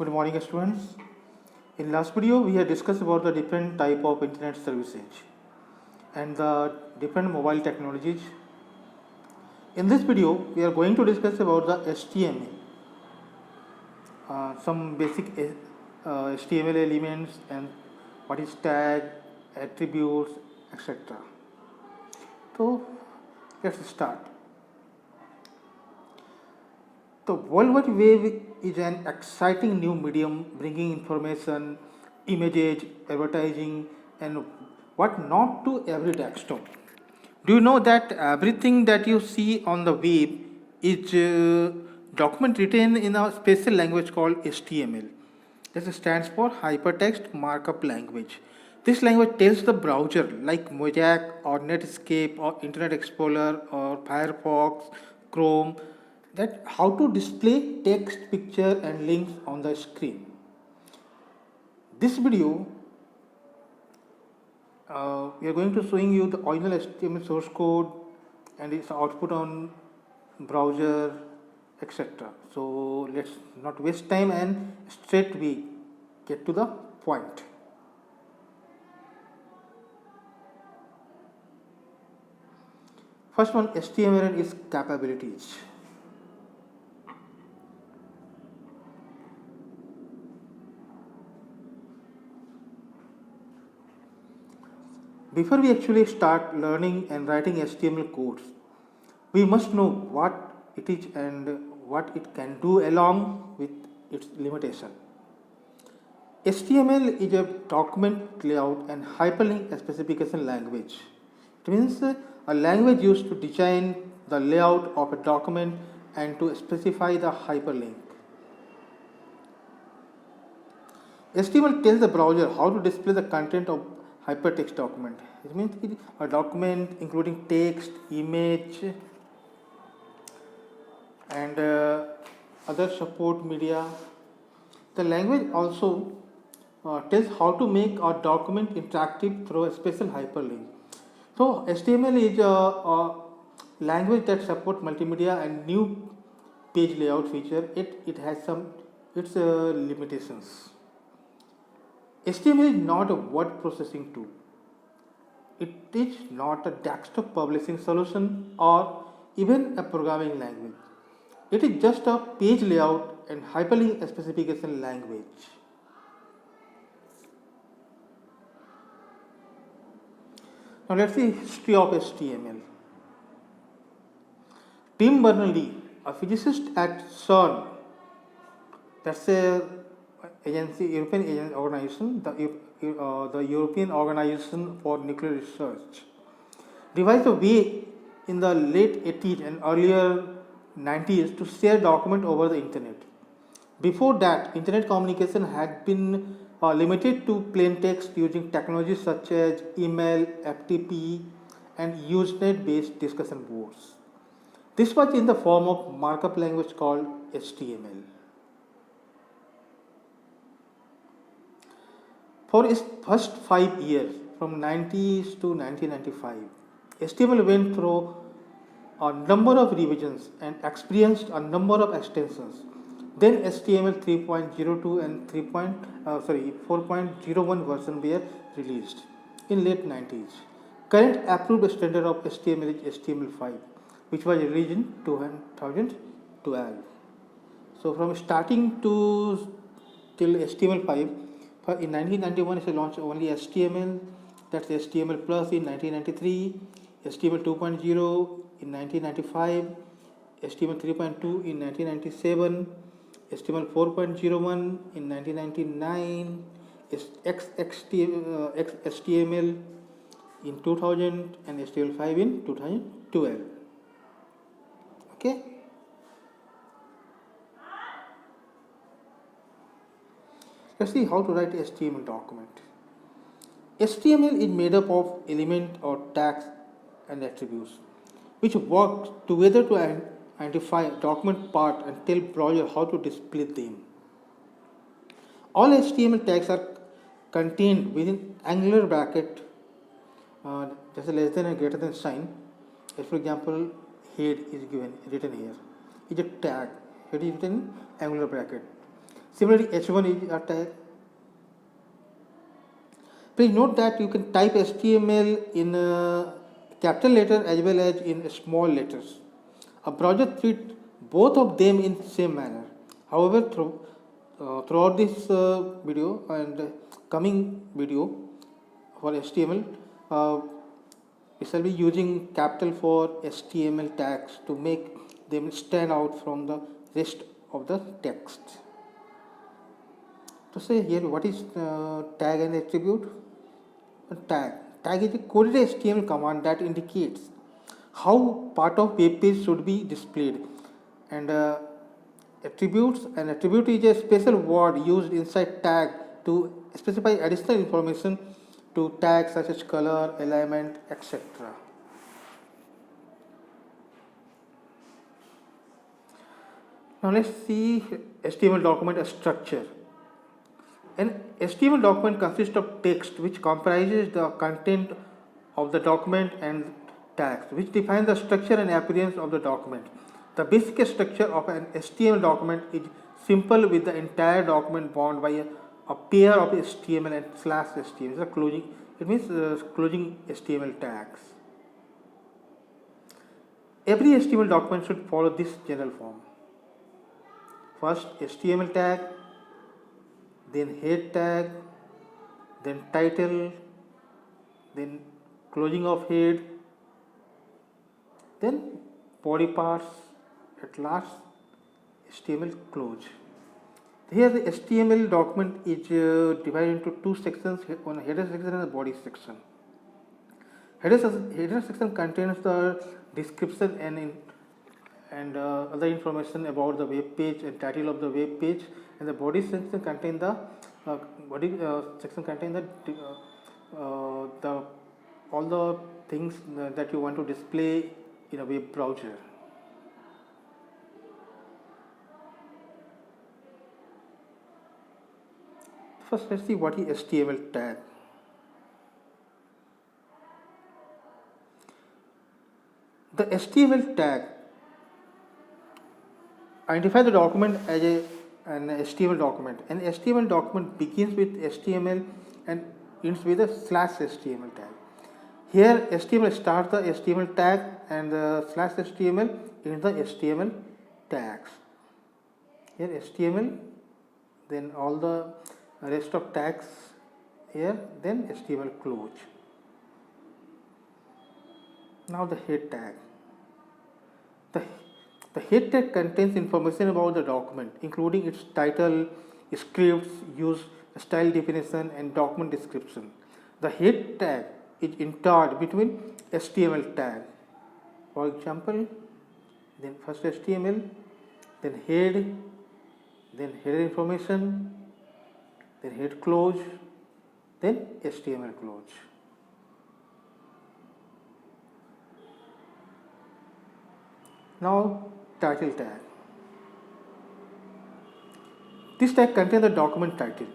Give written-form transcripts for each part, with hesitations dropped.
Good morning, students. In last video, we had discussed about the different type of internet services and the different mobile technologies. In this video, we are going to discuss about the HTML, some basic HTML elements and what is tag, attributes, etc. So, let's start. The World Wide Web is an exciting new medium bringing information, images, advertising, and what not to every desktop. Do you know that everything that you see on the web is document written in a special language called HTML? This stands for Hypertext Markup Language. This language tells the browser like Mosaic or Netscape or Internet Explorer or Firefox, Chrome, that how to display text, picture and links on the screen. This video we are going to showing you the original HTML source code and its output on browser, etc. So let's not waste time and straight we get to the point. First one, HTML and its capabilities. Before we actually start learning and writing HTML codes, we must know what it is and what it can do along with its limitation. HTML is a document layout and hyperlink specification language. It means a language used to design the layout of a document and to specify the hyperlink. HTML tells the browser how to display the content of hypertext document. It means a document including text, image and other support media. The language also tells how to make a document interactive through a special hyperlink. So HTML is a language that supports multimedia and new page layout feature. It has some its limitations. HTML is not a word processing tool. It is not a desktop publishing solution or even a programming language. It is just a page layout and hyperlink specification language. Now let's see history of HTML. Tim Berners-Lee, a physicist at CERN, that's a European organization, the European Organization for Nuclear Research, devised a way in the late 80s and earlier 90s to share documents over the internet. Before that, internet communication had been limited to plain text using technologies such as email, FTP, and Usenet-based discussion boards. This was in the form of markup language called HTML. For its first 5 years, from 90s to 1995, HTML went through a number of revisions and experienced a number of extensions. Then HTML 3.02 and 4.01 version were released in late 90s. Current approved standard of HTML is HTML5, which was released in 2012. So from starting to till HTML5, in 1991 it launched only HTML, that's HTML plus in 1993, HTML 2.0 in 1995, HTML 3.2 in 1997, HTML 4.01 in 1999, XHTML in 2000 and HTML5 in 2012. Okay. Let's see how to write HTML document. HTML is made up of elements or tags and attributes which work together to identify document part and tell browser how to display them. All HTML tags are contained within angular bracket, just a less than and greater than sign. As for example, head is written here. Is a tag. Head is written in angular bracket. Similarly, H1 is a tag. Please note that you can type HTML in capital letter as well as in small letters. A browser treats both of them in same manner. However, throughout this video and coming video for HTML, we shall be using capital for HTML tags to make them stand out from the rest of the text. To say here, what is tag and attribute? Tag is a coded HTML command that indicates how part of web page should be displayed. And attributes, an attribute is a special word used inside tag to specify additional information to tags such as color, alignment, etc. Now let's see HTML document structure. An HTML document consists of text which comprises the content of the document and tags which define the structure and appearance of the document. The basic structure of an HTML document is simple with the entire document bound by a pair of HTML and /HTML. It means closing HTML tags. Every HTML document should follow this general form. First HTML tag, then head tag, then title, then closing of head, then body parts, at last HTML close. Here the HTML document is divided into two sections, one header section and a body section. Header section contains the description and other information about the web page and title of the web page, and the body section contains the all the things that you want to display in a web browser. First, let's see what is HTML tag. The HTML tag identifies the document as an HTML document. An HTML document begins with HTML and ends with a /HTML tag. Here HTML starts the HTML tag and the /HTML ends the HTML tags. Here HTML, then all the rest of tags here, then HTML close. Now the head tag. The head tag contains information about the document, including its title, scripts, use, style definition, and document description. The head tag is entered between HTML tag. For example, then first HTML, then head, then header information, then head close, then HTML close. Now title tag. This tag contains the document title.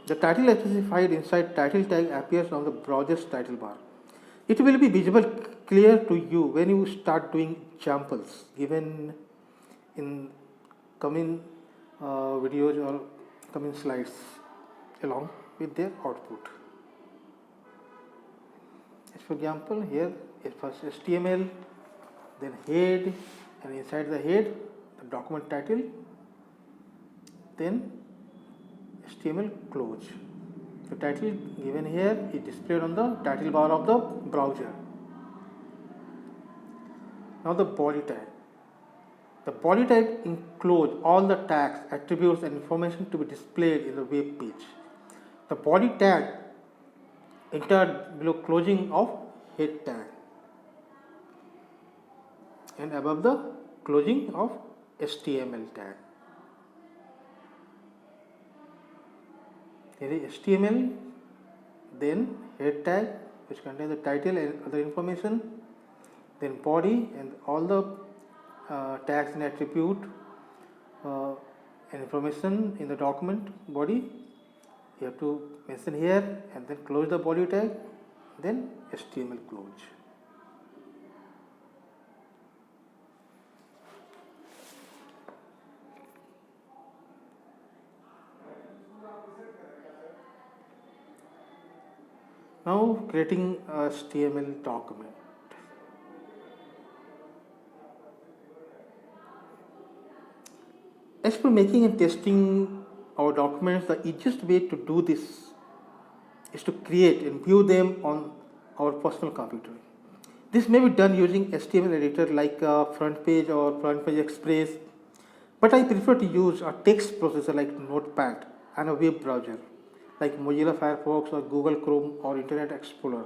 The title specified inside title tag appears on the browser's title bar. It will be visible clear to you when you start doing examples given in coming videos or coming slides along with their output. As for example, here is first HTML, then head, and inside the head the document title, then HTML close. The title given here is displayed on the title bar of the browser. Now the body tag. The body tag includes all the tags, attributes and information to be displayed in the web page. The body tag entered below closing of head tag and above the closing of HTML tag. Here is HTML, then head tag which contains the title and other information, then body and all the tags and attribute and information in the document body. You have to mention here and then close the body tag, then HTML close. Now creating a HTML document. As for making and testing our documents, the easiest way to do this is to create and view them on our personal computer. This may be done using HTML editor like FrontPage or FrontPage Express, but I prefer to use a text processor like Notepad and a web browser like Mozilla Firefox or Google Chrome or Internet Explorer.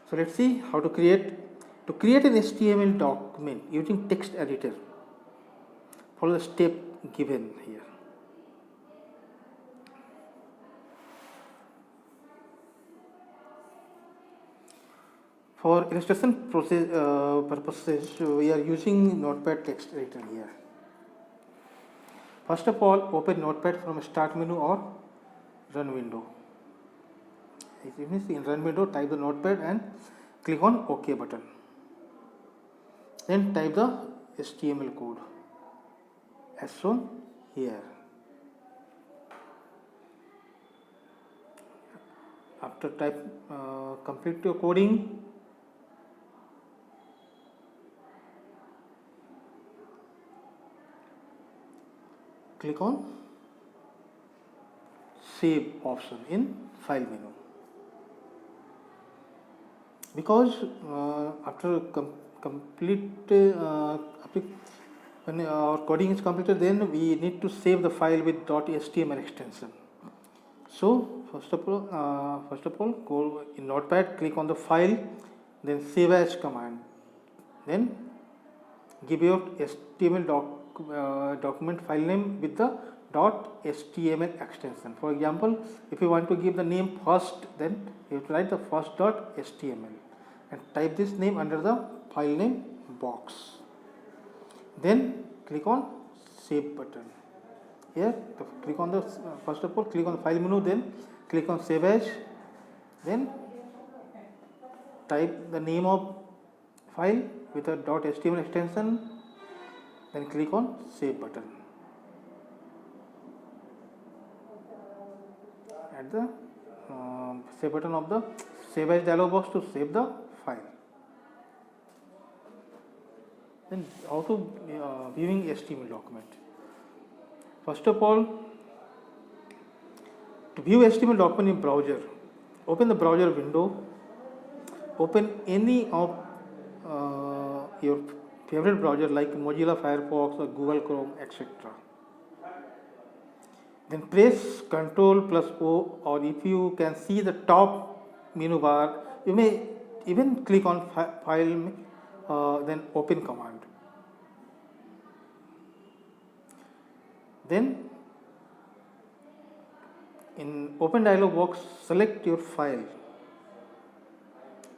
So let's see how to create an HTML document using text editor. Follow the step given here. For illustration purposes, we are using Notepad text editor here. First of all, open Notepad from Start menu or Run window. If you see in Run window, type the Notepad and click on OK button. Then type the HTML code as shown here. After complete your coding, click on Save option in File menu. Because after when our coding is completed, then we need to save the file with .html extension. So first of all, go in Notepad, click on the file, then Save As command, then give your HTML document file name with the .html extension. For example, if you want to give the name first, then you have to write the first.html and type this name under the file name box. Then click on Save button. Here, click on the first of all, click on the file menu, then click on Save As, then type the name of file with a .html extension, then click on Save button. At the Save button of the Save As dialog box to save the file. Then how to viewing HTML document. First of all, to view HTML document in browser, open the browser window, open any of your favorite browser like Mozilla Firefox or Google Chrome, etc. Then press Ctrl+O, or if you can see the top menu bar, you may even click on File, then Open command. Then in Open dialog box, select your file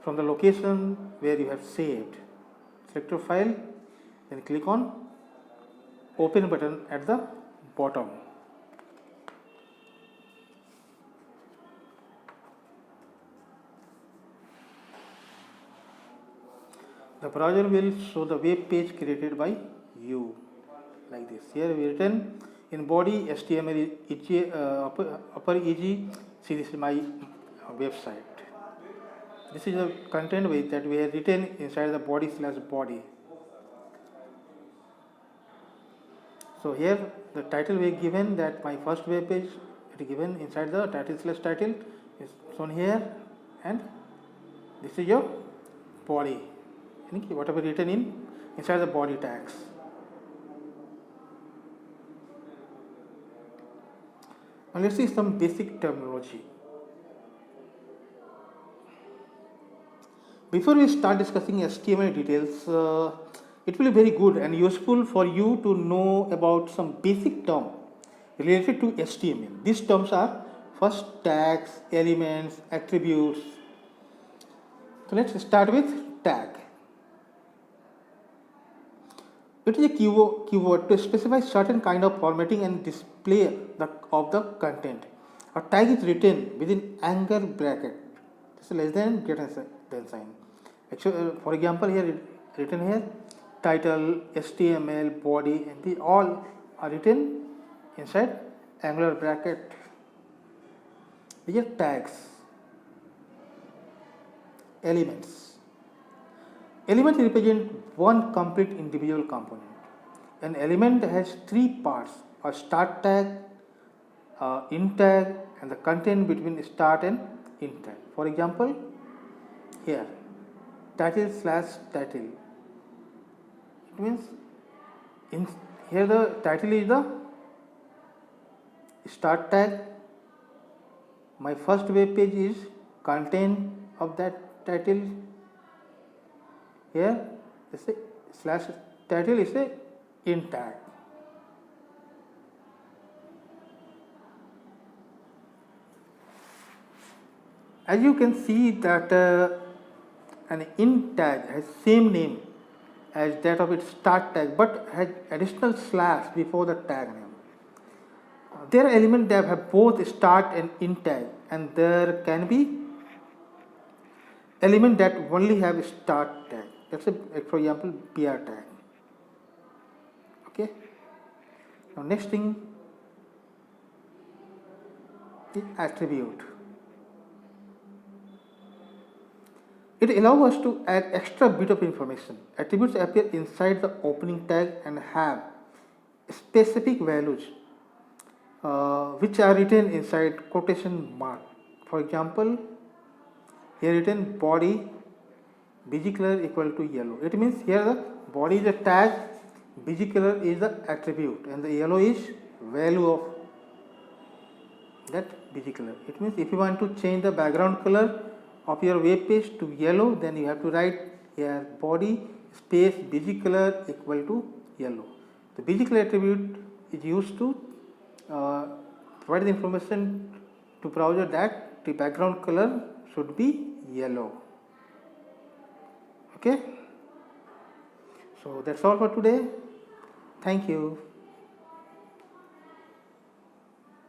from the location where you have saved. Select your file, then click on Open button at the bottom. The browser will show the web page created by you like this. Here we written in body HTML upper EG. See, this is my website. This is the content that we have written inside the body/body. So here the title we have given that my first web page, it is given inside the title/title is shown here, and this is your body, whatever written inside the body tags. Now let's see some basic terminology. Before we start discussing HTML details, it will be very good and useful for you to know about some basic terms related to HTML. These terms are first tags, elements, attributes. So let's start with tag. It is a keyword to specify certain kind of formatting and display of the content. A tag is written within angle bracket. This is less than greater than sign. Actually, for example, here written here title, HTML, body, and they all are written inside angular bracket. These are tags. elements. Elements represent one complete individual component. An element has three parts: a start tag, int tag, and the content between start and int tag. For example, here title/title. It means here the title is the start tag. My first web page is content of that title. Here is a slash title is a int tag. As you can see that an int tag has same name as that of its start tag, but has additional slash before the tag name. There are elements that have both start and int tag, and there can be elements that only have start tag. That's for example br tag. Okay. Now next thing is attribute. It allows us to add extra bit of information. Attributes appear inside the opening tag and have specific values which are written inside quotation mark. For example, here written body bg color equal to yellow. It means here the body is a tag, bg color is the attribute, and the yellow is value of that bg color. It means if you want to change the background color of your web page to yellow, then you have to write here body space bg color equal to yellow. The bg color attribute is used to provide the information to browser that the background color should be yellow. Okay, so that's all for today. Thank you.